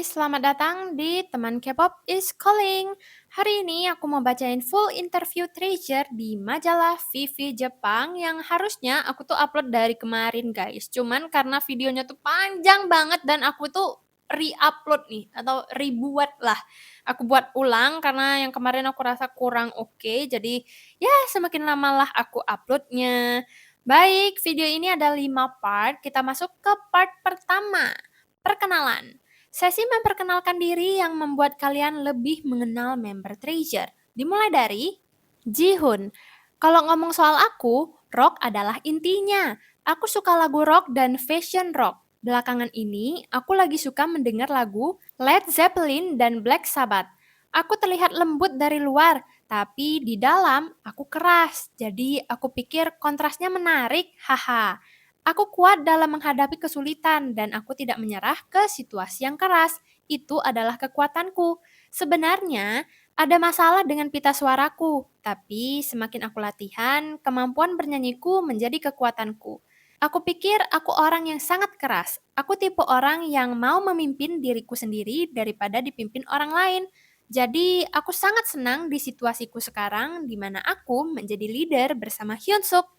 selamat datang di Teman K-pop is Calling. Hari ini aku mau bacain full interview Treasure di majalah VV Jepang yang harusnya aku tuh upload dari kemarin guys. Cuman karena videonya tuh panjang banget dan aku tuh re-upload nih atau rebuat lah. Aku buat ulang karena yang kemarin aku rasa kurang oke. Jadi ya semakin lama lah aku uploadnya. Baik, video ini ada 5 part. Kita masuk ke part pertama. Perkenalan. Sesi memperkenalkan diri yang membuat kalian lebih mengenal member Treasure. Dimulai dari Jihun. Kalau ngomong soal aku, rock adalah intinya. Aku suka lagu rock dan fashion rock. Belakangan ini, aku lagi suka mendengar lagu Led Zeppelin dan Black Sabbath. Aku terlihat lembut dari luar, tapi di dalam aku keras. Jadi aku pikir kontrasnya menarik, haha. Aku kuat dalam menghadapi kesulitan dan aku tidak menyerah ke situasi yang keras. Itu adalah kekuatanku. Sebenarnya, ada masalah dengan pita suaraku, tapi semakin aku latihan, kemampuan bernyanyiku menjadi kekuatanku. Aku pikir aku orang yang sangat keras. Aku tipe orang yang mau memimpin diriku sendiri daripada dipimpin orang lain. Jadi, aku sangat senang di situasiku sekarang di mana aku menjadi leader bersama Hyun Suk.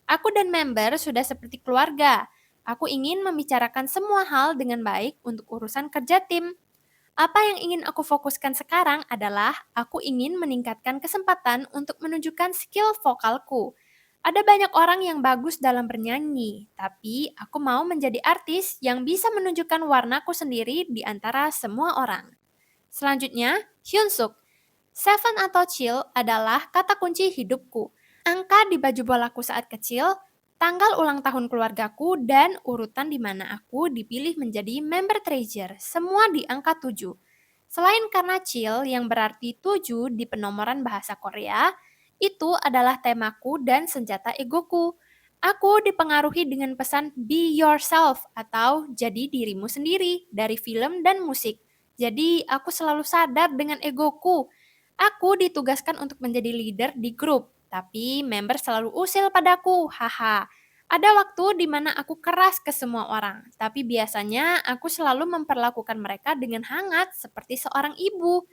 Aku dan member sudah seperti keluarga. Aku ingin membicarakan semua hal dengan baik untuk urusan kerja tim. Apa yang ingin aku fokuskan sekarang adalah aku ingin meningkatkan kesempatan untuk menunjukkan skill vokalku. Ada banyak orang yang bagus dalam bernyanyi, tapi aku mau menjadi artis yang bisa menunjukkan warnaku sendiri di antara semua orang. Selanjutnya, Hyunsuk. Seven atau chill adalah kata kunci hidupku. Angka di baju bolaku saat kecil, tanggal ulang tahun keluargaku, dan urutan di mana aku dipilih menjadi member Treasure, semua di angka 7. Selain karena chill yang berarti 7 di penomoran bahasa Korea, itu adalah temaku dan senjata egoku. Aku dipengaruhi dengan pesan be yourself atau jadi dirimu sendiri dari film dan musik. Jadi aku selalu sadar dengan egoku. Aku ditugaskan untuk menjadi leader di grup, tapi member selalu usil padaku, haha. Ada waktu di mana aku keras ke semua orang, tapi biasanya aku selalu memperlakukan mereka dengan hangat seperti seorang ibu.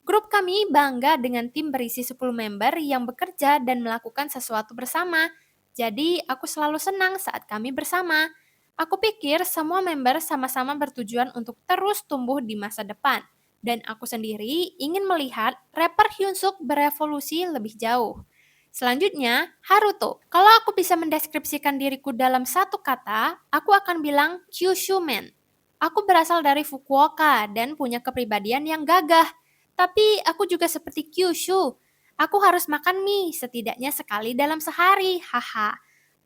Grup kami bangga dengan tim berisi 10 member yang bekerja dan melakukan sesuatu bersama. Jadi, aku selalu senang saat kami bersama. Aku pikir semua member sama-sama bertujuan untuk terus tumbuh di masa depan. Dan aku sendiri ingin melihat rapper Hyunsuk berevolusi lebih jauh. Selanjutnya, Haruto. Kalau aku bisa mendeskripsikan diriku dalam satu kata, aku akan bilang Kyushu Man. Aku berasal dari Fukuoka dan punya kepribadian yang gagah. Tapi aku juga seperti Kyushu. Aku harus makan mie setidaknya sekali dalam sehari, haha.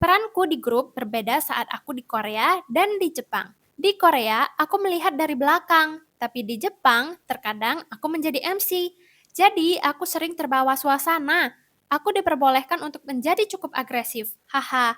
Peranku di grup berbeda saat aku di Korea dan di Jepang. Di Korea, aku melihat dari belakang, tapi di Jepang, terkadang aku menjadi MC. Jadi, aku sering terbawa suasana. Aku diperbolehkan untuk menjadi cukup agresif, haha.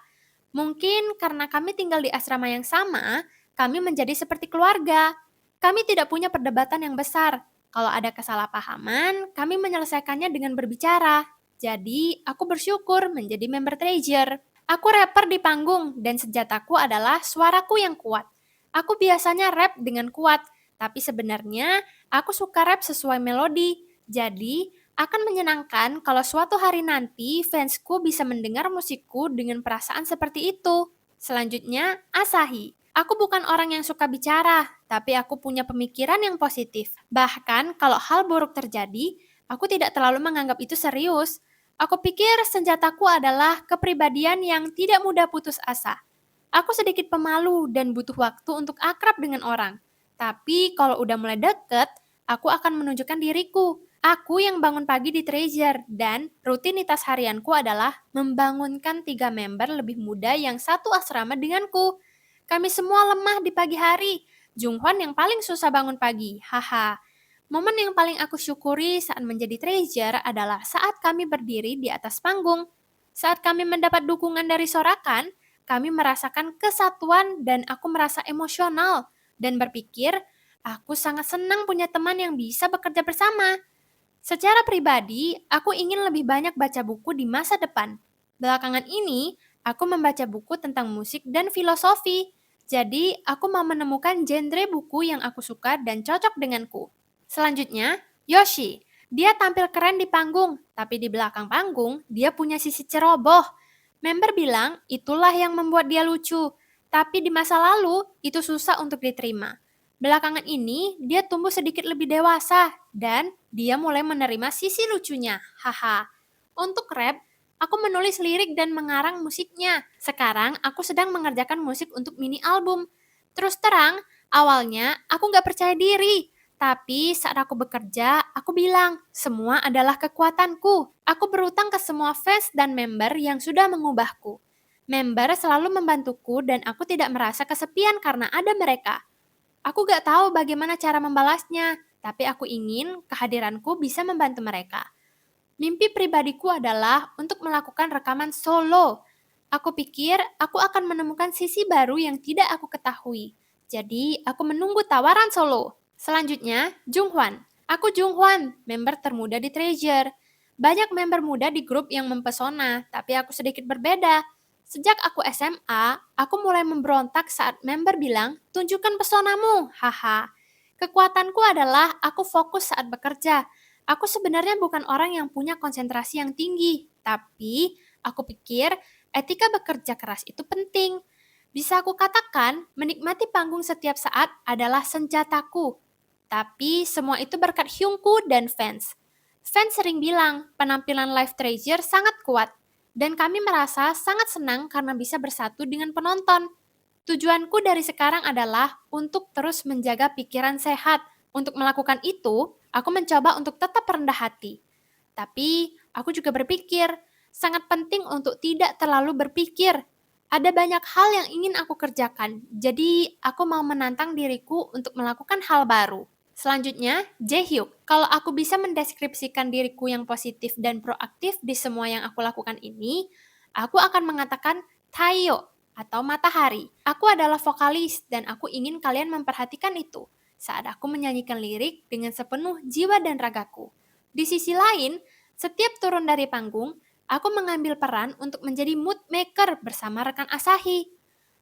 Mungkin karena kami tinggal di asrama yang sama, kami menjadi seperti keluarga. Kami tidak punya perdebatan yang besar. Kalau ada kesalahpahaman, kami menyelesaikannya dengan berbicara. Jadi, aku bersyukur menjadi member Treasure. Aku rapper di panggung dan senjataku adalah suaraku yang kuat. Aku biasanya rap dengan kuat, tapi sebenarnya aku suka rap sesuai melodi. Jadi, akan menyenangkan kalau suatu hari nanti fansku bisa mendengar musikku dengan perasaan seperti itu. Selanjutnya, Asahi. Aku bukan orang yang suka bicara, tapi aku punya pemikiran yang positif. Bahkan kalau hal buruk terjadi, aku tidak terlalu menganggap itu serius. Aku pikir senjataku adalah kepribadian yang tidak mudah putus asa. Aku sedikit pemalu dan butuh waktu untuk akrab dengan orang. Tapi kalau udah mulai deket, aku akan menunjukkan diriku. Aku yang bangun pagi di Treasure dan rutinitas harianku adalah membangunkan 3 member lebih muda yang satu asrama denganku. Kami semua lemah di pagi hari. Junghwan yang paling susah bangun pagi, haha. Momen yang paling aku syukuri saat menjadi Treasure adalah saat kami berdiri di atas panggung. Saat kami mendapat dukungan dari sorakan, kami merasakan kesatuan dan aku merasa emosional dan berpikir, aku sangat senang punya teman yang bisa bekerja bersama. Secara pribadi, aku ingin lebih banyak baca buku di masa depan. Belakangan ini, aku membaca buku tentang musik dan filosofi. Jadi, aku mau menemukan genre buku yang aku suka dan cocok denganku. Selanjutnya, Yoshi. Dia tampil keren di panggung, tapi di belakang panggung, dia punya sisi ceroboh. Member bilang itulah yang membuat dia lucu, tapi di masa lalu itu susah untuk diterima. Belakangan ini, dia tumbuh sedikit lebih dewasa, dan dia mulai menerima sisi lucunya. Haha. Untuk rap, aku menulis lirik dan mengarang musiknya. Sekarang, aku sedang mengerjakan musik untuk mini album. Terus terang, awalnya aku nggak percaya diri. Tapi saat aku bekerja, aku bilang, semua adalah kekuatanku. Aku berutang ke semua fans dan member yang sudah mengubahku. Member selalu membantuku dan aku tidak merasa kesepian karena ada mereka. Aku gak tahu bagaimana cara membalasnya, tapi aku ingin kehadiranku bisa membantu mereka. Mimpi pribadiku adalah untuk melakukan rekaman solo. Aku pikir aku akan menemukan sisi baru yang tidak aku ketahui. Jadi, aku menunggu tawaran solo. Selanjutnya, Junghwan. Aku Junghwan, member termuda di Treasure. Banyak member muda di grup yang mempesona, tapi aku sedikit berbeda. Sejak aku SMA, aku mulai memberontak saat member bilang, tunjukkan pesonamu, haha. Kekuatanku adalah aku fokus saat bekerja. Aku sebenarnya bukan orang yang punya konsentrasi yang tinggi, tapi aku pikir etika bekerja keras itu penting. Bisa aku katakan, menikmati panggung setiap saat adalah senjataku. Tapi semua itu berkat Hyungku dan fans. Fans sering bilang penampilan Live Treasure sangat kuat, dan kami merasa sangat senang karena bisa bersatu dengan penonton. Tujuanku dari sekarang adalah untuk terus menjaga pikiran sehat. Untuk melakukan itu, aku mencoba untuk tetap rendah hati. Tapi, aku juga berpikir, sangat penting untuk tidak terlalu berpikir. Ada banyak hal yang ingin aku kerjakan, jadi aku mau menantang diriku untuk melakukan hal baru. Selanjutnya, Jaehyuk. Kalau aku bisa mendeskripsikan diriku yang positif dan proaktif di semua yang aku lakukan ini, aku akan mengatakan Taeyo atau matahari. Aku adalah vokalis dan aku ingin kalian memperhatikan itu saat aku menyanyikan lirik dengan sepenuh jiwa dan ragaku. Di sisi lain, setiap turun dari panggung, aku mengambil peran untuk menjadi mood maker bersama rekan Asahi.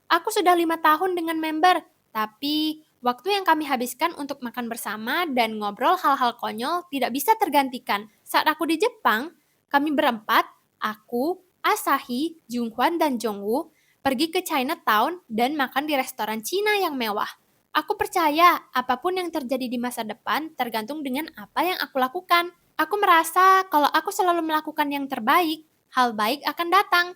Aku sudah 5 tahun dengan member, tapi waktu yang kami habiskan untuk makan bersama dan ngobrol hal-hal konyol tidak bisa tergantikan. Saat aku di Jepang, kami berempat, aku, Asahi, Junghwan, dan Jongwoo, pergi ke Chinatown dan makan di restoran Cina yang mewah. Aku percaya apapun yang terjadi di masa depan tergantung dengan apa yang aku lakukan. Aku merasa kalau aku selalu melakukan yang terbaik, hal baik akan datang.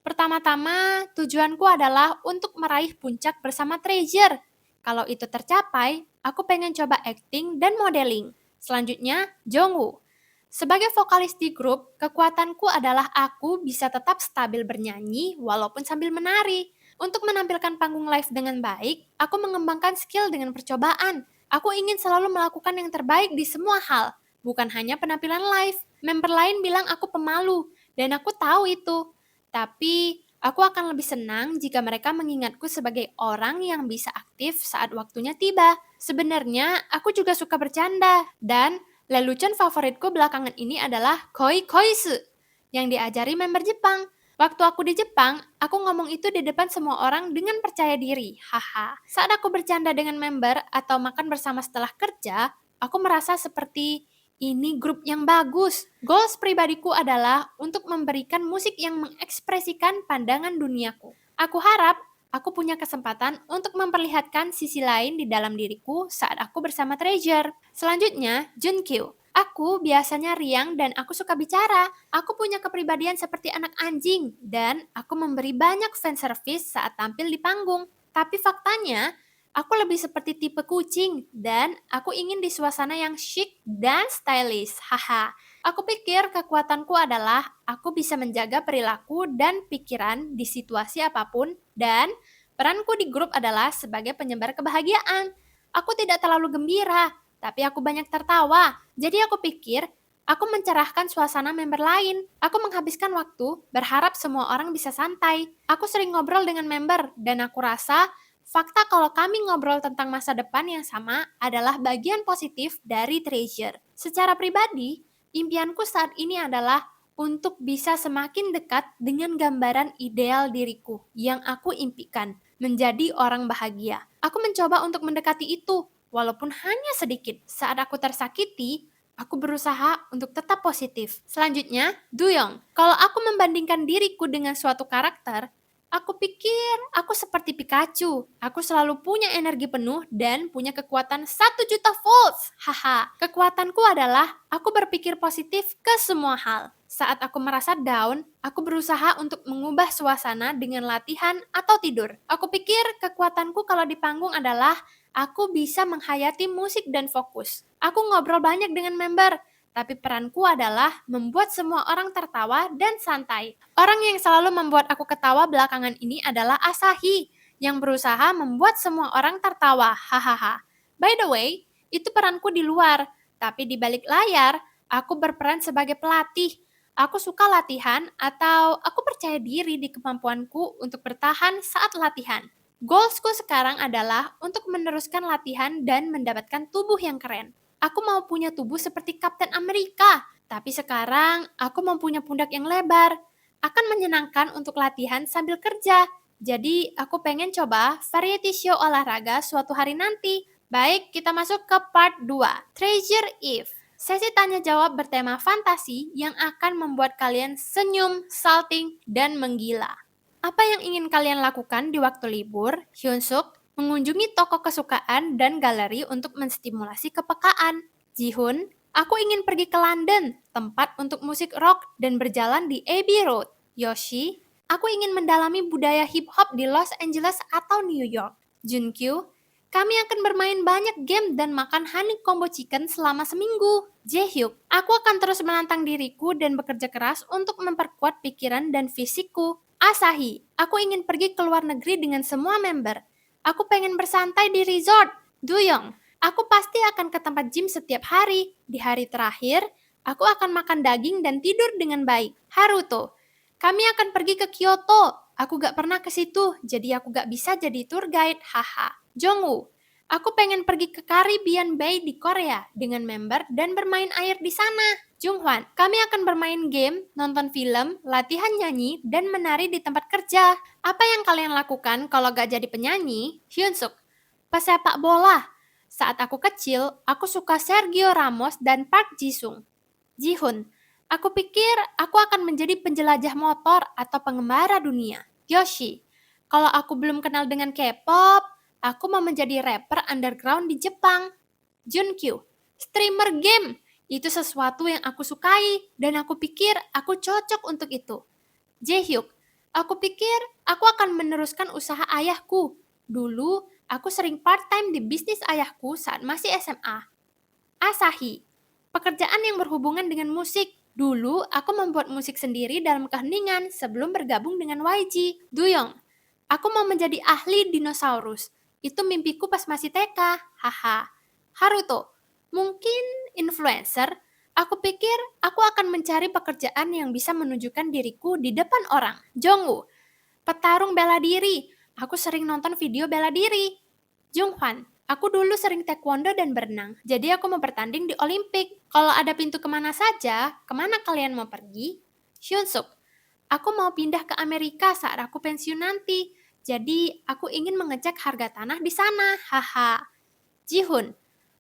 Pertama-tama, tujuanku adalah untuk meraih puncak bersama Treasure. Kalau itu tercapai, aku pengen coba acting dan modeling. Selanjutnya, Jongwoo. Sebagai vokalis di grup, kekuatanku adalah aku bisa tetap stabil bernyanyi walaupun sambil menari. Untuk menampilkan panggung live dengan baik, aku mengembangkan skill dengan percobaan. Aku ingin selalu melakukan yang terbaik di semua hal, bukan hanya penampilan live. Member lain bilang aku pemalu, dan aku tahu itu. Tapi, aku akan lebih senang jika mereka mengingatku sebagai orang yang bisa aktif saat waktunya tiba. Sebenarnya, aku juga suka bercanda, dan lelucon favoritku belakangan ini adalah koi koisu, yang diajari member Jepang. Waktu aku di Jepang, aku ngomong itu di depan semua orang dengan percaya diri. Haha. Saat aku bercanda dengan member atau makan bersama setelah kerja, aku merasa seperti ini grup yang bagus. Goals pribadiku adalah untuk memberikan musik yang mengekspresikan pandangan duniaku. Aku harap aku punya kesempatan untuk memperlihatkan sisi lain di dalam diriku saat aku bersama Treasure. Selanjutnya, Junkyu. Aku biasanya riang dan aku suka bicara. Aku punya kepribadian seperti anak anjing dan aku memberi banyak fan service saat tampil di panggung. Tapi faktanya, aku lebih seperti tipe kucing dan aku ingin di suasana yang chic dan stylish. Haha. Aku pikir kekuatanku adalah aku bisa menjaga perilaku dan pikiran di situasi apapun dan peranku di grup adalah sebagai penyebar kebahagiaan. Aku tidak terlalu gembira, tapi aku banyak tertawa. Jadi aku pikir, aku mencerahkan suasana member lain. Aku menghabiskan waktu, berharap semua orang bisa santai. Aku sering ngobrol dengan member, dan aku rasa fakta kalau kami ngobrol tentang masa depan yang sama adalah bagian positif dari Treasure. Secara pribadi, impianku saat ini adalah untuk bisa semakin dekat dengan gambaran ideal diriku yang aku impikan. menjadi orang bahagia. Aku mencoba untuk mendekati itu, walaupun hanya sedikit. Saat aku tersakiti, aku berusaha untuk tetap positif. Selanjutnya, Duyong. Kalau aku membandingkan diriku dengan suatu karakter, aku pikir aku seperti Pikachu. Aku selalu punya energi penuh dan punya kekuatan 1 juta volts. Haha, kekuatanku adalah aku berpikir positif ke semua hal. Saat aku merasa down, aku berusaha untuk mengubah suasana dengan latihan atau tidur. Aku pikir kekuatanku kalau di panggung adalah aku bisa menghayati musik dan fokus. Aku ngobrol banyak dengan member, tapi peranku adalah membuat semua orang tertawa dan santai. Orang yang selalu membuat aku ketawa belakangan ini adalah Asahi, yang berusaha membuat semua orang tertawa. Hahaha. By the way, itu peranku di luar, tapi di balik layar, aku berperan sebagai pelatih. Aku suka latihan atau aku percaya diri di kemampuanku untuk bertahan saat latihan. Goalsku sekarang adalah untuk meneruskan latihan dan mendapatkan tubuh yang keren. Aku mau punya tubuh seperti Kapten Amerika, tapi sekarang aku mau punya pundak yang lebar. Akan menyenangkan untuk latihan sambil kerja. Jadi, aku pengen coba variety show olahraga suatu hari nanti. Baik, kita masuk ke part 2, Treasure If. Sesi tanya jawab bertema fantasi yang akan membuat kalian senyum, salting, dan menggila. Apa yang ingin kalian lakukan di waktu libur? Hyunsuk, mengunjungi toko kesukaan dan galeri untuk menstimulasi kepekaan. Jihun, aku ingin pergi ke London, tempat untuk musik rock dan berjalan di Abbey Road. Yoshi, aku ingin mendalami budaya hip-hop di Los Angeles atau New York. Junkyu, kami akan bermain banyak game dan makan honey combo chicken selama seminggu. Jaehyuk, aku akan terus menantang diriku dan bekerja keras untuk memperkuat pikiran dan fisikku. Asahi, aku ingin pergi ke luar negeri dengan semua member. Aku pengen bersantai di resort. Duyong, aku pasti akan ke tempat gym setiap hari. Di hari terakhir, aku akan makan daging dan tidur dengan baik. Haruto, kami akan pergi ke Kyoto. Aku gak pernah ke situ, jadi aku gak bisa jadi tour guide. Haha. Jongwoo, aku pengen pergi ke Caribbean Bay di Korea dengan member dan bermain air di sana. Junghwan, kami akan bermain game, nonton film, latihan nyanyi, dan menari di tempat kerja. Apa yang kalian lakukan kalau gak jadi penyanyi? Hyunsuk, pesepak bola. Saat aku kecil, aku suka Sergio Ramos dan Park Ji-sung. Jihun, aku pikir aku akan menjadi penjelajah motor atau pengembara dunia. Yoshi, kalau aku belum kenal dengan K-pop, aku mau menjadi rapper underground di Jepang. Junkyu, streamer game. Itu sesuatu yang aku sukai dan aku pikir aku cocok untuk itu. Jaehyuk, aku pikir aku akan meneruskan usaha ayahku. Dulu, aku sering part-time di bisnis ayahku saat masih SMA. Asahi, pekerjaan yang berhubungan dengan musik. Dulu, aku membuat musik sendiri dalam keheningan sebelum bergabung dengan YG. Duyong, aku mau menjadi ahli dinosaurus. Itu mimpiku pas masih TK. Haha. Haruto, mungkin influencer. Aku pikir aku akan mencari pekerjaan yang bisa menunjukkan diriku di depan orang. Jongwoo, petarung bela diri. Aku sering nonton video bela diri. Junghwan, aku dulu sering taekwondo dan berenang, jadi aku mau bertanding di Olimpik. Kalau ada pintu kemana saja, kemana kalian mau pergi? Hyunsuk, aku mau pindah ke Amerika saat aku pensiun nanti, jadi aku ingin mengecek harga tanah di sana. Haha. Jihun,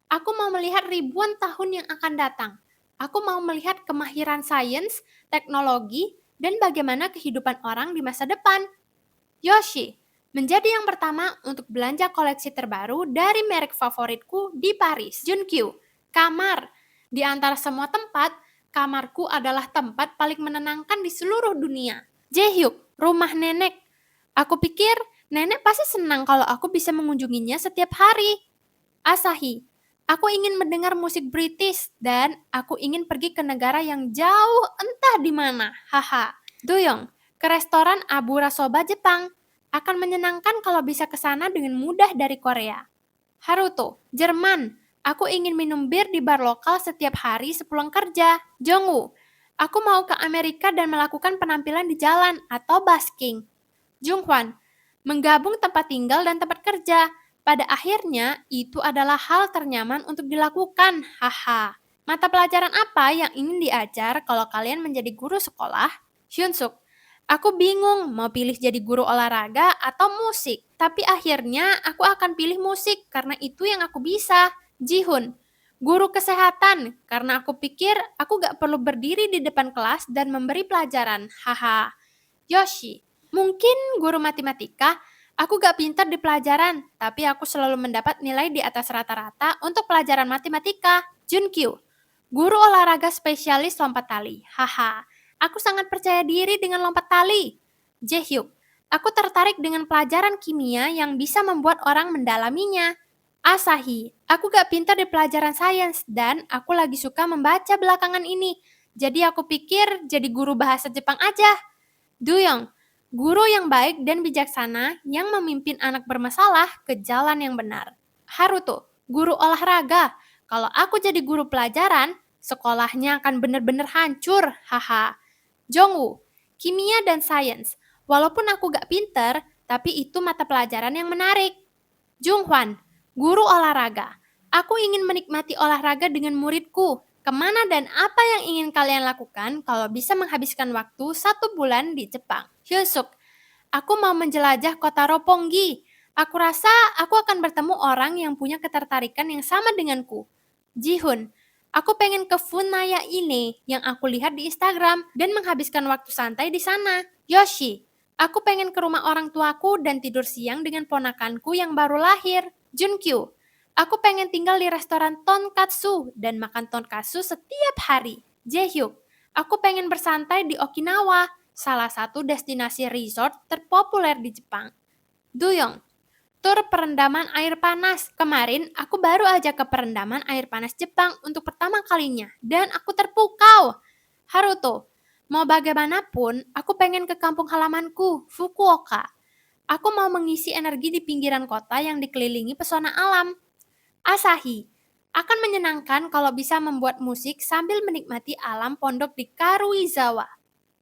aku mau melihat ribuan tahun yang akan datang. Aku mau melihat kemahiran sains, teknologi, dan bagaimana kehidupan orang di masa depan. Yoshi, menjadi yang pertama untuk belanja koleksi terbaru dari merek favoritku di Paris. Junkyu, kamar. Di antara semua tempat, kamarku adalah tempat paling menenangkan di seluruh dunia. Jaehyuk, rumah nenek. Aku pikir nenek pasti senang kalau aku bisa mengunjunginya setiap hari. Asahi, aku ingin mendengar musik British dan aku ingin pergi ke negara yang jauh entah di mana. Haha. Duyong, ke restoran Abura Soba Jepang. Akan menyenangkan kalau bisa ke sana dengan mudah dari Korea. Haruto, Jerman. Aku ingin minum bir di bar lokal setiap hari sepulang kerja. Jongwoo, aku mau ke Amerika dan melakukan penampilan di jalan atau busking. Junghwan, menggabung tempat tinggal dan tempat kerja. Pada akhirnya, itu adalah hal ternyaman untuk dilakukan. Haha. Mata pelajaran apa yang ingin diajar kalau kalian menjadi guru sekolah? Hyunsuk, Aku bingung mau pilih jadi guru olahraga atau musik, tapi akhirnya aku akan pilih musik karena itu yang aku bisa. Jihun, guru kesehatan, karena aku pikir aku gak perlu berdiri di depan kelas dan memberi pelajaran. Haha. Yoshi, mungkin guru matematika. Aku gak pintar di pelajaran, tapi aku selalu mendapat nilai di atas rata-rata untuk pelajaran matematika. Junkyu, guru olahraga spesialis lompat tali. Haha, aku sangat percaya diri dengan lompat tali. Jaehyuk, aku tertarik dengan pelajaran kimia yang bisa membuat orang mendalaminya. Asahi, aku gak pintar di pelajaran sains dan aku lagi suka membaca belakangan ini. Jadi aku pikir jadi guru bahasa Jepang aja. Duyong, guru yang baik dan bijaksana yang memimpin anak bermasalah ke jalan yang benar. Haruto, guru olahraga. Kalau aku jadi guru pelajaran, sekolahnya akan benar-benar hancur. Haha. Jongwoo, kimia dan sains. Walaupun aku gak pinter, tapi itu mata pelajaran yang menarik. Junghwan, guru olahraga. Aku ingin menikmati olahraga dengan muridku. Kemana dan apa yang ingin kalian lakukan kalau bisa menghabiskan waktu 1 bulan di Jepang? Hyunsuk, aku mau menjelajah kota Roppongi. Aku rasa aku akan bertemu orang yang punya ketertarikan yang sama denganku. Jihun, aku pengen ke Funaya ini yang aku lihat di Instagram dan menghabiskan waktu santai di sana. Yoshi, aku pengen ke rumah orang tuaku dan tidur siang dengan ponakanku yang baru lahir. Junkyu, aku pengen tinggal di restoran tonkatsu dan makan tonkatsu setiap hari. Jaehyuk, aku pengen bersantai di Okinawa, salah satu destinasi resort terpopuler di Jepang. Duyong, tur perendaman air panas. Kemarin aku baru aja ke perendaman air panas Jepang untuk pertama kalinya dan aku terpukau. Haruto, mau bagaimanapun, aku pengen ke kampung halamanku, Fukuoka. Aku mau mengisi energi di pinggiran kota yang dikelilingi pesona alam. Asahi, akan menyenangkan kalau bisa membuat musik sambil menikmati alam pondok di Karuizawa.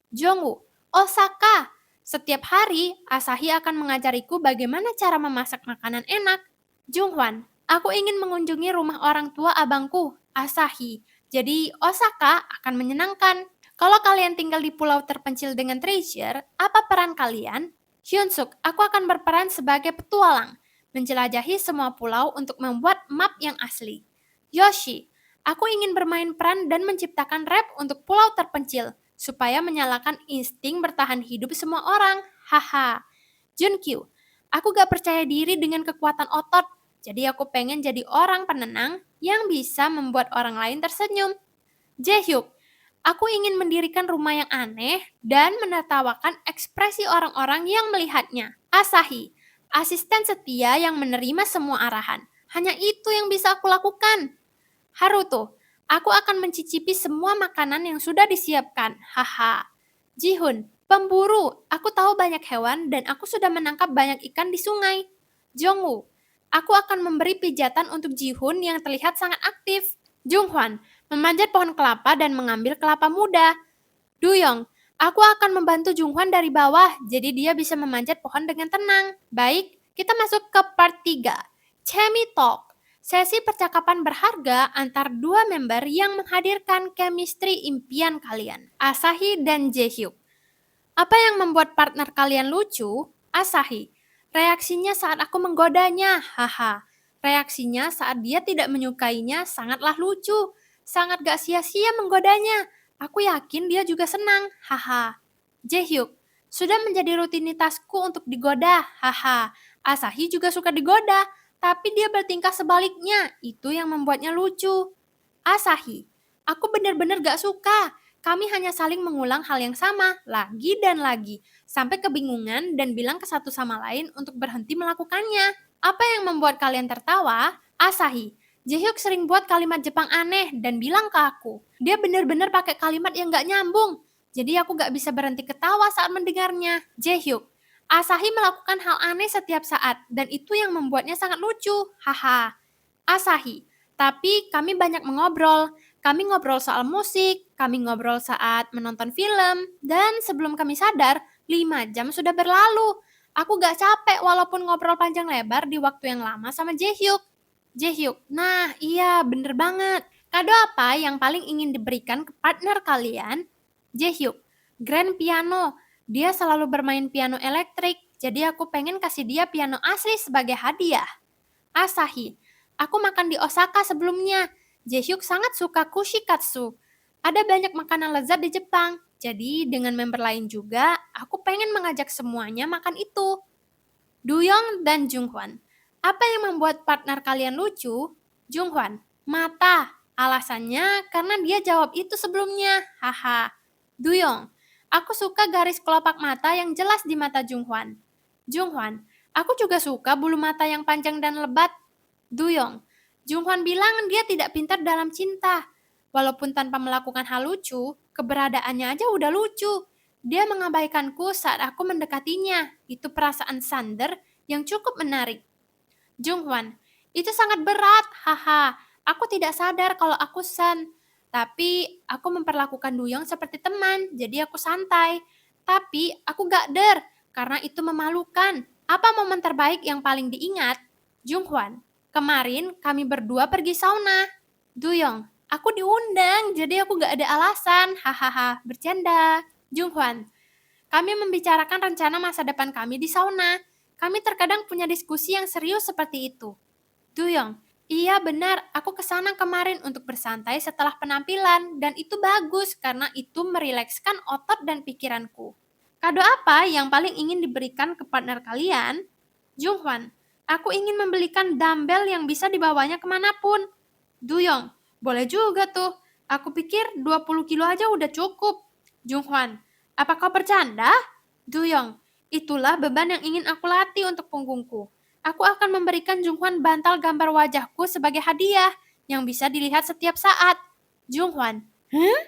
Jongwoo, Osaka. Setiap hari, Asahi akan mengajariku bagaimana cara memasak makanan enak. Junghwan, aku ingin mengunjungi rumah orang tua abangku, Asahi. Jadi, Osaka akan menyenangkan. Kalau kalian tinggal di pulau terpencil dengan treasure, apa peran kalian? Hyunsuk, aku akan berperan sebagai petualang, menjelajahi semua pulau untuk membuat map yang asli. Yoshi, aku ingin bermain peran dan menciptakan rap untuk pulau terpencil, supaya menyalakan insting bertahan hidup semua orang. Haha. Junkyu, aku gak percaya diri dengan kekuatan otot, jadi aku pengen jadi orang penenang yang bisa membuat orang lain tersenyum. Jaehyuk, aku ingin mendirikan rumah yang aneh dan menertawakan ekspresi orang-orang yang melihatnya. Asahi, asisten setia yang menerima semua arahan. Hanya itu yang bisa aku lakukan. Haruto, aku akan mencicipi semua makanan yang sudah disiapkan. Haha. Jihun, pemburu. Aku tahu banyak hewan dan aku sudah menangkap banyak ikan di sungai. Jongwoo, aku akan memberi pijatan untuk Jihun yang terlihat sangat aktif. Junghwan, memanjat pohon kelapa dan mengambil kelapa muda. Duyong, aku akan membantu Junghwan dari bawah, jadi dia bisa memanjat pohon dengan tenang. Baik, kita masuk ke part 3. Chemi Talk. Sesi percakapan berharga antar dua member yang menghadirkan chemistry impian kalian, Asahi dan Jaehyuk. Apa yang membuat partner kalian lucu? Asahi, reaksinya saat aku menggodanya, haha. Reaksinya saat dia tidak menyukainya sangatlah lucu. Sangat gak sia-sia menggodanya. Aku yakin dia juga senang, haha. Jaehyuk, sudah menjadi rutinitasku untuk digoda, haha. Asahi juga suka digoda, tapi dia bertingkah sebaliknya. Itu yang membuatnya lucu. Asahi, aku benar-benar gak suka. Kami hanya saling mengulang hal yang sama, lagi dan lagi, sampai kebingungan dan bilang ke satu sama lain untuk berhenti melakukannya. Apa yang membuat kalian tertawa? Asahi, Jaehyuk sering buat kalimat Jepang aneh dan bilang ke aku. Dia benar-benar pakai kalimat yang gak nyambung. Jadi aku gak bisa berhenti ketawa saat mendengarnya. Jaehyuk, Asahi melakukan hal aneh setiap saat dan itu yang membuatnya sangat lucu. Haha. Asahi, tapi kami banyak mengobrol. Kami ngobrol soal musik, kami ngobrol saat menonton film, dan sebelum kami sadar, 5 jam sudah berlalu. Aku gak capek walaupun ngobrol panjang lebar di waktu yang lama sama Jaehyuk. Jaehyuk, nah iya bener banget. Kado apa yang paling ingin diberikan ke partner kalian? Jaehyuk, grand piano. Dia selalu bermain piano elektrik, jadi aku pengen kasih dia piano asli sebagai hadiah. Asahi, aku makan di Osaka sebelumnya. Jaehyuk sangat suka kushikatsu. Ada banyak makanan lezat di Jepang, jadi dengan member lain juga, aku pengen mengajak semuanya makan itu. Duyong dan Junghwan. Apa yang membuat partner kalian lucu? Junghwan, mata. Alasannya karena dia jawab itu sebelumnya. Haha. Duyong, aku suka garis kelopak mata yang jelas di mata Junghwan. Junghwan, aku juga suka bulu mata yang panjang dan lebat. Duyong, Junghwan bilang dia tidak pintar dalam cinta. Walaupun tanpa melakukan hal lucu, keberadaannya aja udah lucu. Dia mengabaikanku saat aku mendekatinya. Itu perasaan Sander yang cukup menarik. Junghwan, itu sangat berat, haha. Aku tidak sadar kalau aku San. Tapi aku memperlakukan Duyong seperti teman, jadi aku santai. Tapi aku gak der, karena itu memalukan. Apa momen terbaik yang paling diingat? Junghwan, kemarin kami berdua pergi sauna. Duyong, aku diundang, jadi aku gak ada alasan, hahaha, bercanda. Junghwan, kami membicarakan rencana masa depan kami di sauna. Kami terkadang punya diskusi yang serius seperti itu. Duyong, iya benar, aku kesana kemarin untuk bersantai setelah penampilan, dan itu bagus karena itu merilekskan otot dan pikiranku. Kado apa yang paling ingin diberikan ke partner kalian? Junghwan, aku ingin membelikan dumbbell yang bisa dibawanya kemanapun. Duyong, boleh juga tuh. Aku pikir 20 kilo aja udah cukup. Junghwan, apa kau bercanda? Duyong, itulah beban yang ingin aku latih untuk punggungku. Aku akan memberikan Junghwan bantal gambar wajahku sebagai hadiah yang bisa dilihat setiap saat. Junghwan, huh?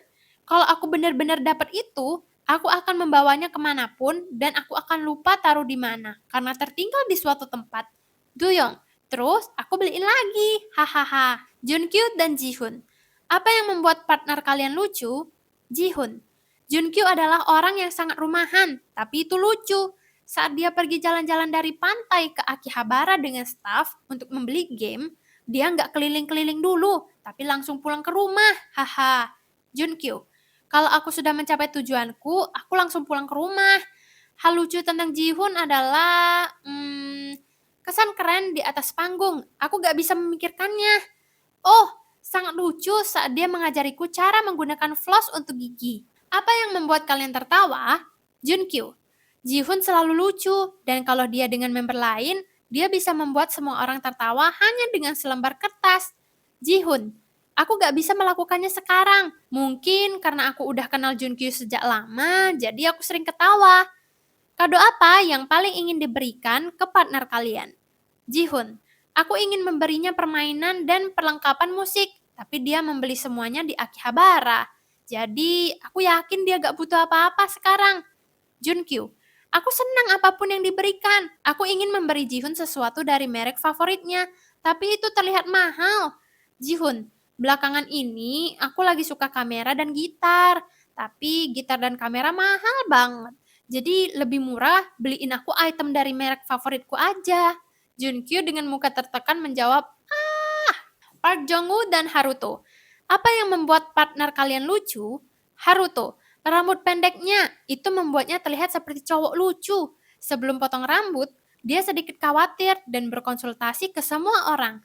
Kalau aku benar-benar dapat itu, aku akan membawanya kemanapun dan aku akan lupa taruh di mana karena tertinggal di suatu tempat. Duyong, terus aku beliin lagi. Hahaha. Junkyu dan Jihun. Apa yang membuat partner kalian lucu? Jihun. Junkyu adalah orang yang sangat rumahan, tapi itu lucu. Saat dia pergi jalan-jalan dari pantai ke Akihabara dengan staff untuk membeli game, dia nggak keliling-keliling dulu, tapi langsung pulang ke rumah. Haha. Junkyu. Kalau aku sudah mencapai tujuanku, aku langsung pulang ke rumah. Hal lucu tentang Jihun adalah kesan keren di atas panggung. Aku gak bisa memikirkannya. Oh, sangat lucu saat dia mengajariku cara menggunakan floss untuk gigi. Apa yang membuat kalian tertawa? Junkyu. Jihun selalu lucu, dan kalau dia dengan member lain, dia bisa membuat semua orang tertawa hanya dengan selembar kertas. Jihun. Aku gak bisa melakukannya sekarang. Mungkin karena aku udah kenal Junkyu sejak lama, jadi aku sering ketawa. Kado apa yang paling ingin diberikan ke partner kalian? Jihun, aku ingin memberinya permainan dan perlengkapan musik, tapi dia membeli semuanya di Akihabara. Jadi, aku yakin dia gak butuh apa-apa sekarang. Junkyu, aku senang apapun yang diberikan. Aku ingin memberi Jihun sesuatu dari merek favoritnya, tapi itu terlihat mahal. Jihun, belakangan ini aku lagi suka kamera dan gitar, tapi gitar dan kamera mahal banget. Jadi lebih murah beliin aku item dari merek favoritku aja. Junkyu dengan muka tertekan menjawab, Park Jong-woo dan Haruto. Apa yang membuat partner kalian lucu? Haruto, rambut pendeknya itu membuatnya terlihat seperti cowok lucu. Sebelum potong rambut, dia sedikit khawatir dan berkonsultasi ke semua orang.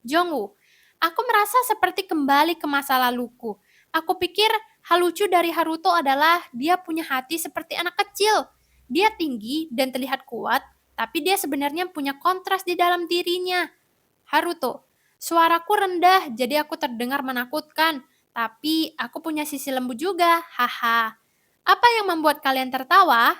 Jong-woo, aku merasa seperti kembali ke masa laluku. Aku pikir hal lucu dari Haruto adalah dia punya hati seperti anak kecil. Dia tinggi dan terlihat kuat, tapi dia sebenarnya punya kontras di dalam dirinya. Haruto, suaraku rendah jadi aku terdengar menakutkan, tapi aku punya sisi lembut juga, haha. Apa yang membuat kalian tertawa?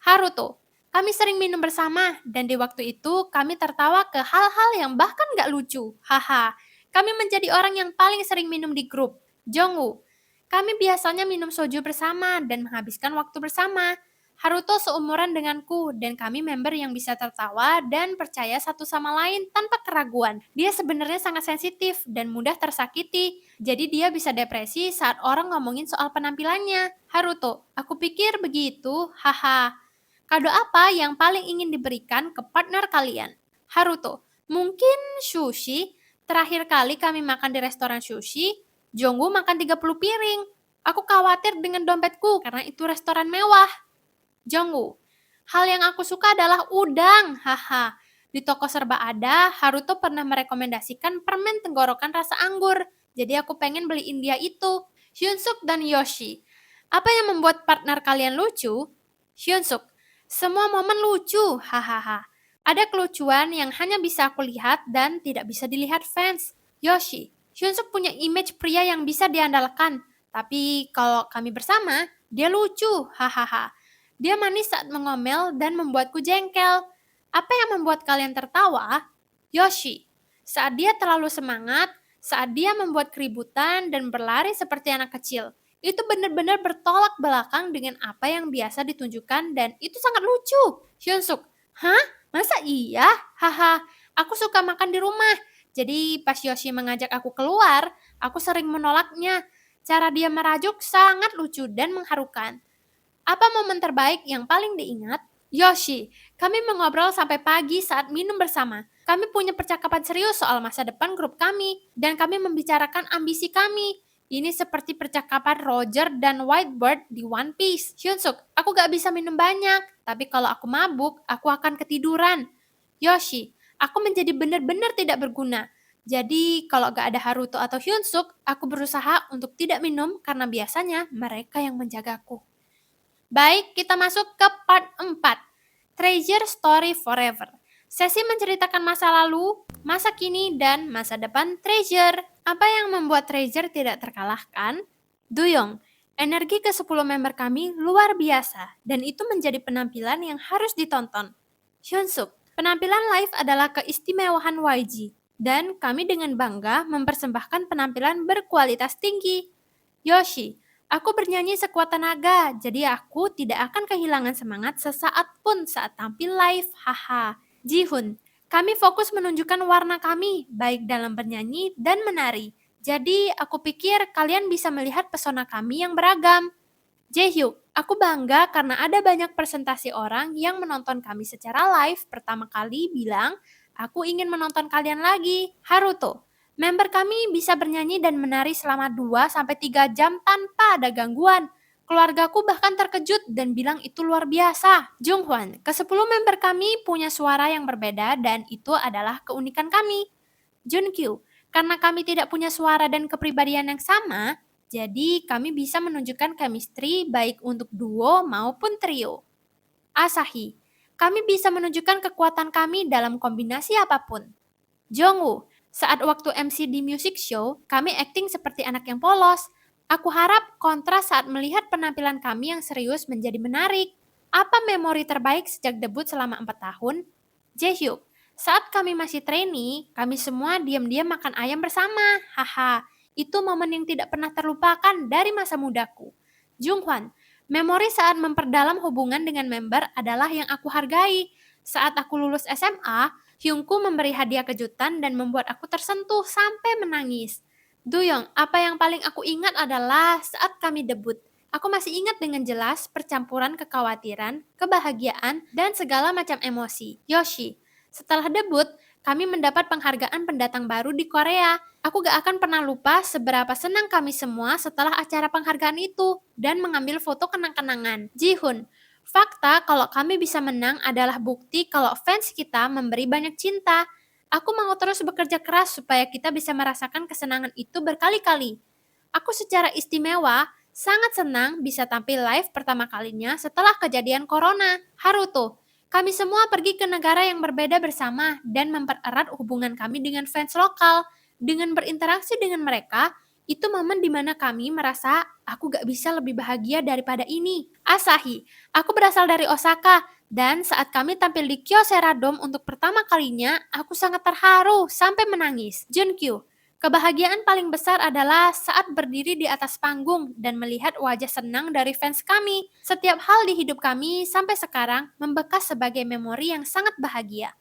Haruto, kami sering minum bersama dan di waktu itu kami tertawa ke hal-hal yang bahkan gak lucu, haha. Kami menjadi orang yang paling sering minum di grup. Jongwoo, kami biasanya minum soju bersama dan menghabiskan waktu bersama. Haruto seumuran denganku dan kami member yang bisa tertawa dan percaya satu sama lain tanpa keraguan. Dia sebenarnya sangat sensitif dan mudah tersakiti, jadi dia bisa depresi saat orang ngomongin soal penampilannya. Haruto, aku pikir begitu, haha. Kado apa yang paling ingin diberikan ke partner kalian? Haruto, mungkin sushi. Terakhir kali kami makan di restoran sushi, Jongwoo makan 30 piring. Aku khawatir dengan dompetku karena itu restoran mewah. Jongwoo, hal yang aku suka adalah udang, haha. Di toko serba ada, Haruto pernah merekomendasikan permen tenggorokan rasa anggur. Jadi aku pengen beliin dia itu. Hyunsuk dan Yoshi, apa yang membuat partner kalian lucu? Hyunsuk, semua momen lucu, hahaha. Ada kelucuan yang hanya bisa aku lihat dan tidak bisa dilihat fans. Yoshi, Hyunsuk punya image pria yang bisa diandalkan. Tapi kalau kami bersama, dia lucu, hahaha. Dia manis saat mengomel dan membuatku jengkel. Apa yang membuat kalian tertawa? Yoshi, saat dia terlalu semangat, saat dia membuat keributan dan berlari seperti anak kecil. Itu benar-benar bertolak belakang dengan apa yang biasa ditunjukkan dan itu sangat lucu. Hyunsuk, hah? Masa iya? Haha, aku suka makan di rumah. Jadi pas Yoshi mengajak aku keluar, aku sering menolaknya. Cara dia merajuk sangat lucu dan mengharukan. Apa momen terbaik yang paling diingat? Yoshi, kami mengobrol sampai pagi saat minum bersama. Kami punya percakapan serius soal masa depan grup kami, dan kami membicarakan ambisi kami. Ini seperti percakapan Roger dan Whitebird di One Piece. Hyunsuk, aku gak bisa minum banyak, tapi kalau aku mabuk, aku akan ketiduran. Yoshi, aku menjadi benar-benar tidak berguna. Jadi, kalau gak ada Haruto atau Hyunsuk, aku berusaha untuk tidak minum karena biasanya mereka yang menjagaku. Baik, kita masuk ke part 4. Treasure Story Forever. Sesi menceritakan masa lalu, masa kini, dan masa depan Treasure. Apa yang membuat Treasure tidak terkalahkan? Duyong, energi ke-10 member kami luar biasa, dan itu menjadi penampilan yang harus ditonton. Hyunsuk, penampilan live adalah keistimewaan YG, dan kami dengan bangga mempersembahkan penampilan berkualitas tinggi. Yoshi, aku bernyanyi sekuat tenaga, jadi aku tidak akan kehilangan semangat sesaat pun saat tampil live, haha. Jihun, kami fokus menunjukkan warna kami, baik dalam bernyanyi dan menari. Jadi, aku pikir kalian bisa melihat pesona kami yang beragam. Jaehyuk, aku bangga karena ada banyak presentasi orang yang menonton kami secara live pertama kali bilang, aku ingin menonton kalian lagi. Haruto, member kami bisa bernyanyi dan menari selama 2-3 jam tanpa ada gangguan. Keluargaku bahkan terkejut dan bilang itu luar biasa. Junghwan, ke-10 member kami punya suara yang berbeda dan itu adalah keunikan kami. Junkyu, karena kami tidak punya suara dan kepribadian yang sama, jadi kami bisa menunjukkan chemistry baik untuk duo maupun trio. Asahi, kami bisa menunjukkan kekuatan kami dalam kombinasi apapun. Jongwoo, saat waktu MC di music show, kami acting seperti anak yang polos. Aku harap kontras saat melihat penampilan kami yang serius menjadi menarik. Apa memori terbaik sejak debut selama 4 tahun? Jaehyuk, saat kami masih trainee, kami semua diam-diam makan ayam bersama. Haha, itu momen yang tidak pernah terlupakan dari masa mudaku. Junghwan, memori saat memperdalam hubungan dengan member adalah yang aku hargai. Saat aku lulus SMA, Hyungku memberi hadiah kejutan dan membuat aku tersentuh sampai menangis. Duyong, apa yang paling aku ingat adalah saat kami debut. Aku masih ingat dengan jelas percampuran kekhawatiran, kebahagiaan, dan segala macam emosi. Yoshi, setelah debut, kami mendapat penghargaan pendatang baru di Korea. Aku gak akan pernah lupa seberapa senang kami semua setelah acara penghargaan itu dan mengambil foto kenang-kenangan. Jihun, fakta kalau kami bisa menang adalah bukti kalau fans kita memberi banyak cinta. Aku mau terus bekerja keras supaya kita bisa merasakan kesenangan itu berkali-kali. Aku secara istimewa sangat senang bisa tampil live pertama kalinya setelah kejadian corona. Haruto, kami semua pergi ke negara yang berbeda bersama dan mempererat hubungan kami dengan fans lokal. Dengan berinteraksi dengan mereka, itu momen dimana kami merasa aku gak bisa lebih bahagia daripada ini. Asahi, aku berasal dari Osaka, dan saat kami tampil di Kyocera Dome untuk pertama kalinya, aku sangat terharu sampai menangis. Junkyu, kebahagiaan paling besar adalah saat berdiri di atas panggung dan melihat wajah senang dari fans kami. Setiap hal di hidup kami sampai sekarang membekas sebagai memori yang sangat bahagia.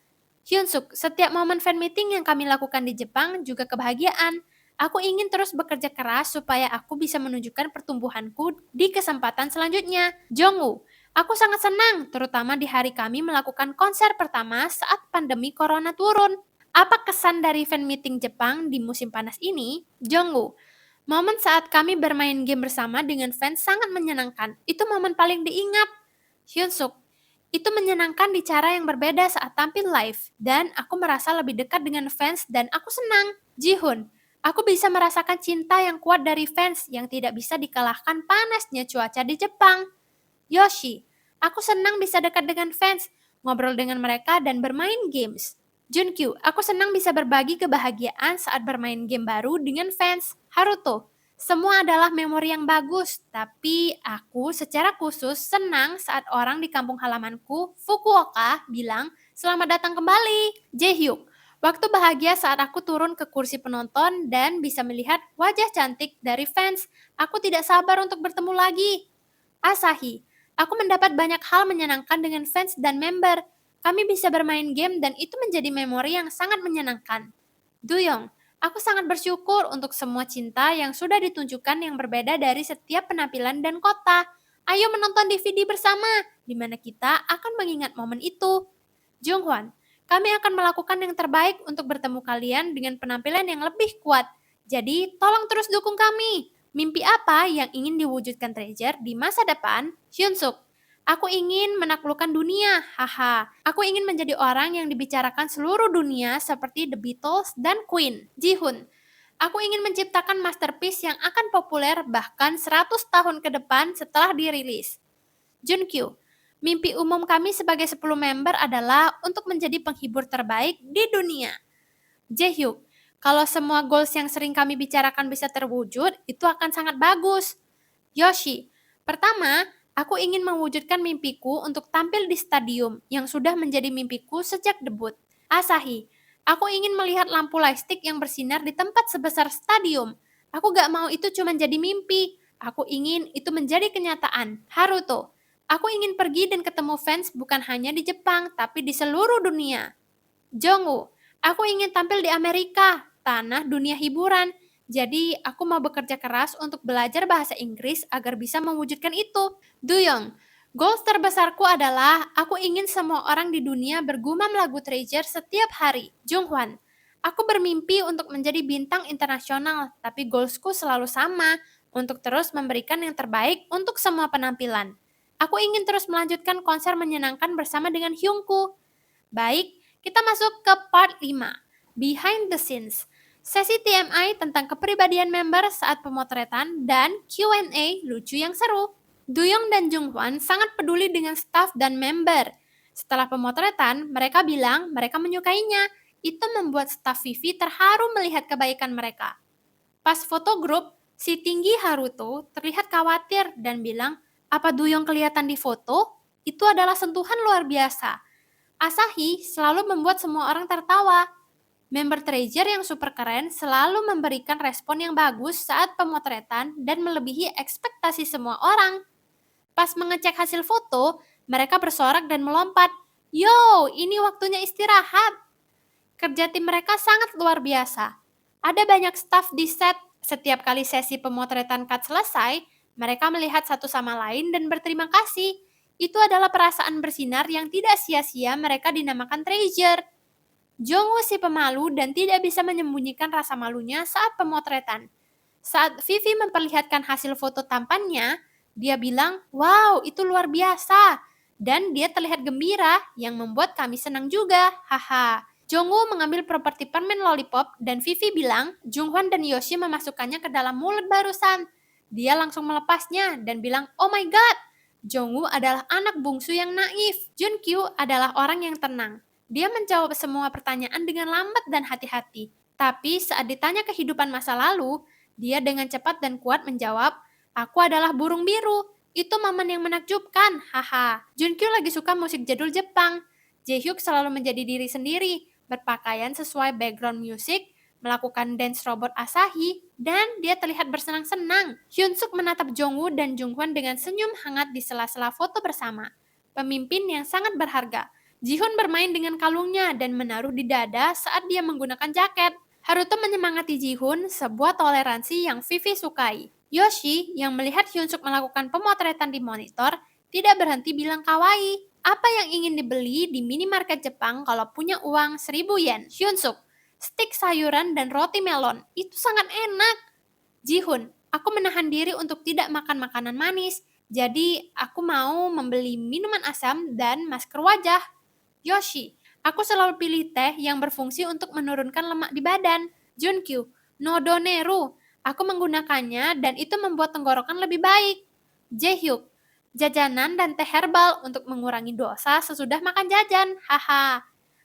Hyunsuk, setiap momen fan meeting yang kami lakukan di Jepang juga kebahagiaan. Aku ingin terus bekerja keras supaya aku bisa menunjukkan pertumbuhanku di kesempatan selanjutnya. Jongwoo, aku sangat senang, terutama di hari kami melakukan konser pertama saat pandemi corona turun. Apa kesan dari fan meeting Jepang di musim panas ini? Jongwoo, momen saat kami bermain game bersama dengan fans sangat menyenangkan. Itu momen paling diingat. Hyunsuk, itu menyenangkan di cara yang berbeda saat tampil live, dan aku merasa lebih dekat dengan fans dan aku senang. Jihun, aku bisa merasakan cinta yang kuat dari fans yang tidak bisa dikalahkan panasnya cuaca di Jepang. Yoshi, aku senang bisa dekat dengan fans, ngobrol dengan mereka dan bermain games. Junkyu, aku senang bisa berbagi kebahagiaan saat bermain game baru dengan fans. Haruto, semua adalah memori yang bagus, tapi aku secara khusus senang saat orang di kampung halamanku, Fukuoka, bilang, "Selamat datang kembali." Jaehyuk, waktu bahagia saat aku turun ke kursi penonton dan bisa melihat wajah cantik dari fans. Aku tidak sabar untuk bertemu lagi. Asahi, aku mendapat banyak hal menyenangkan dengan fans dan member. Kami bisa bermain game dan itu menjadi memori yang sangat menyenangkan. Duyong, aku sangat bersyukur untuk semua cinta yang sudah ditunjukkan yang berbeda dari setiap penampilan dan kota. Ayo menonton DVD bersama, di mana kita akan mengingat momen itu. Junghwan, kami akan melakukan yang terbaik untuk bertemu kalian dengan penampilan yang lebih kuat. Jadi, tolong terus dukung kami. Mimpi apa yang ingin diwujudkan Treasure di masa depan? Hyunsuk, aku ingin menaklukkan dunia, haha. Aku ingin menjadi orang yang dibicarakan seluruh dunia seperti The Beatles dan Queen. Jihun, aku ingin menciptakan masterpiece yang akan populer bahkan 100 tahun ke depan setelah dirilis. Junkyu, mimpi umum kami sebagai 10 member adalah untuk menjadi penghibur terbaik di dunia. Jaehyuk, kalau semua goals yang sering kami bicarakan bisa terwujud, itu akan sangat bagus. Yoshi, pertama, aku ingin mewujudkan mimpiku untuk tampil di stadium yang sudah menjadi mimpiku sejak debut. Asahi, aku ingin melihat lampu lightstick yang bersinar di tempat sebesar stadium. Aku gak mau itu cuma jadi mimpi. Aku ingin itu menjadi kenyataan. Haruto, aku ingin pergi dan ketemu fans bukan hanya di Jepang, tapi di seluruh dunia. Jongwoo, aku ingin tampil di Amerika, tanah dunia hiburan. Jadi, aku mau bekerja keras untuk belajar bahasa Inggris agar bisa mewujudkan itu. Duyong, goals terbesarku adalah aku ingin semua orang di dunia bergumam lagu Treasure setiap hari. Junghwan, aku bermimpi untuk menjadi bintang internasional, tapi goalsku selalu sama, untuk terus memberikan yang terbaik untuk semua penampilan. Aku ingin terus melanjutkan konser menyenangkan bersama dengan Hyungku. Baik, kita masuk ke part 5, Behind the Scenes. Sesi TMI tentang kepribadian member saat pemotretan dan Q&A lucu yang seru. Duyong dan Junghwan sangat peduli dengan staf dan member. Setelah pemotretan, mereka bilang mereka menyukainya. Itu membuat staf Vivi terharu melihat kebaikan mereka. Pas foto grup, si tinggi Haruto terlihat khawatir dan bilang, "Apa Duyong kelihatan di foto? Itu adalah sentuhan luar biasa." Asahi selalu membuat semua orang tertawa. Member Treasure yang super keren selalu memberikan respon yang bagus saat pemotretan dan melebihi ekspektasi semua orang. Pas mengecek hasil foto, mereka bersorak dan melompat. "Yo, ini waktunya istirahat." Kerja tim mereka sangat luar biasa. Ada banyak staf di set. Setiap kali sesi pemotretan cut selesai, mereka melihat satu sama lain dan berterima kasih. Itu adalah perasaan bersinar yang tidak sia-sia mereka dinamakan treasure. Jongwoo si pemalu dan tidak bisa menyembunyikan rasa malunya saat pemotretan. Saat Vivi memperlihatkan hasil foto tampannya, dia bilang, "Wow, itu luar biasa." Dan dia terlihat gembira yang membuat kami senang juga. Haha. Jongwoo mengambil properti permen lollipop dan Vivi bilang Junghwan dan Yoshi memasukkannya ke dalam mulut barusan. Dia langsung melepasnya dan bilang, "Oh my god." Jongwoo adalah anak bungsu yang naif. Junkyu adalah orang yang tenang. Dia menjawab semua pertanyaan dengan lambat dan hati-hati. Tapi saat ditanya kehidupan masa lalu, dia dengan cepat dan kuat menjawab, "Aku adalah burung biru. Itu momen yang menakjubkan, haha." Junkyu lagi suka musik jadul Jepang. Jaehyuk selalu menjadi diri sendiri, berpakaian sesuai background music, melakukan dance robot Asahi, dan dia terlihat bersenang-senang. Hyunsuk menatap Jongwoo dan Junghwan dengan senyum hangat di sela-sela foto bersama. Pemimpin yang sangat berharga. Jihun bermain dengan kalungnya dan menaruh di dada saat dia menggunakan jaket. Haruto menyemangati Jihun, sebuah toleransi yang Vivi sukai. Yoshi, yang melihat Hyunsuk melakukan pemotretan di monitor, tidak berhenti bilang kawaii. Apa yang ingin dibeli di minimarket Jepang kalau punya uang 1000 yen? Hyunsuk, stik sayuran dan roti melon. Itu sangat enak. Jihun, aku menahan diri untuk tidak makan makanan manis. Jadi, aku mau membeli minuman asam dan masker wajah. Yoshi, aku selalu pilih teh yang berfungsi untuk menurunkan lemak di badan. Junkyu, Nodoneru, aku menggunakannya dan itu membuat tenggorokan lebih baik. Jaehyuk, jajanan dan teh herbal untuk mengurangi dosa sesudah makan jajan. Haha.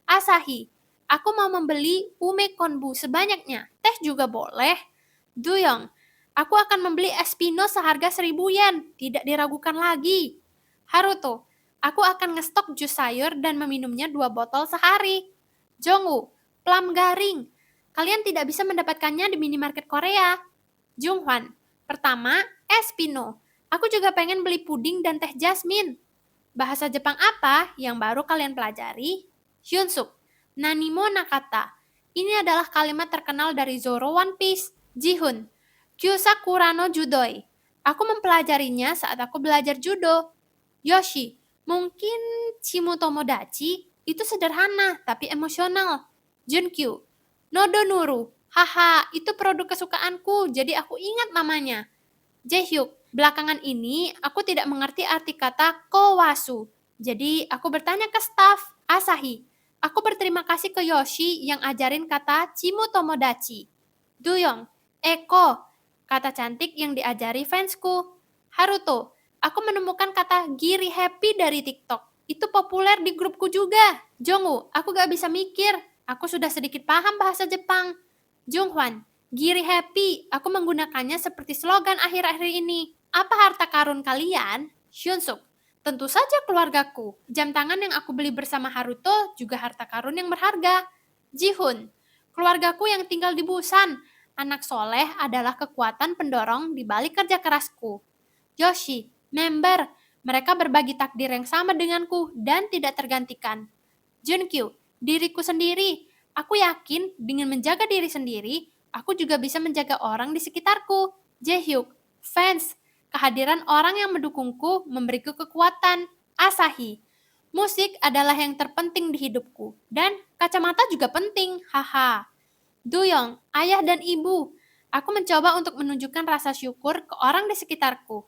Asahi, aku mau membeli ume konbu sebanyaknya. Teh juga boleh. Duyong, aku akan membeli Espino seharga 1.000 yen. Tidak diragukan lagi. Haruto, aku akan ngestok jus sayur dan meminumnya 2 botol sehari. Jongwoo, plum garing. Kalian tidak bisa mendapatkannya di minimarket Korea. Junghwan, pertama, Espino. Aku juga pengen beli puding dan teh jasmine. Bahasa Jepang apa yang baru kalian pelajari? Hyunsuk, Nanimo Nakata. Ini adalah kalimat terkenal dari Zoro One Piece. Jihun, Kyusakura no Judoi. Aku mempelajarinya saat aku belajar judo. Yoshi, mungkin Chimu Tomodachi itu sederhana tapi emosional. Junkyu, Nodonuru. Haha, itu produk kesukaanku, jadi aku ingat namanya. Jaehyuk, belakangan ini aku tidak mengerti arti kata kowasu. Jadi aku bertanya ke staf. Asahi, aku berterima kasih ke Yoshi yang ajarin kata Chimu Tomodachi. Duyong, Eko, kata cantik yang diajari fansku. Haruto, aku menemukan kata giri happy dari TikTok. Itu populer di grupku juga. Jongwoo, aku gak bisa mikir. Aku sudah sedikit paham bahasa Jepang. Junghwan, giri happy. Aku menggunakannya seperti slogan akhir-akhir ini. Apa harta karun kalian? Hyunsuk, tentu saja keluargaku. Jam tangan yang aku beli bersama Haruto juga harta karun yang berharga. Jihun, keluargaku yang tinggal di Busan. Anak soleh adalah kekuatan pendorong di balik kerja kerasku. Yoshi, member. Mereka berbagi takdir yang sama denganku dan tidak tergantikan. Junkyu, diriku sendiri. Aku yakin dengan menjaga diri sendiri, aku juga bisa menjaga orang di sekitarku. Jaehyuk, fans. Kehadiran orang yang mendukungku memberiku kekuatan. Asahi, musik adalah yang terpenting di hidupku. Dan kacamata juga penting, haha. Duyong, ayah dan ibu. Aku mencoba untuk menunjukkan rasa syukur ke orang di sekitarku.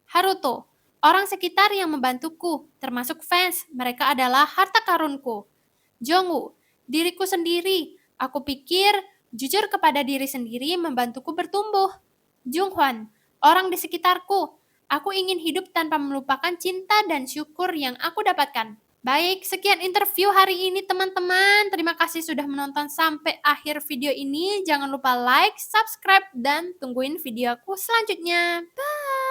Haruto, orang sekitar yang membantuku, termasuk fans. Mereka adalah harta karunku. Jongwoo, diriku sendiri. Aku pikir jujur kepada diri sendiri membantuku bertumbuh. Junghwan, orang di sekitarku. Aku ingin hidup tanpa melupakan cinta dan syukur yang aku dapatkan. Baik, sekian interview hari ini teman-teman. Terima kasih sudah menonton sampai akhir video ini. Jangan lupa like, subscribe, dan tungguin videoku selanjutnya. Bye!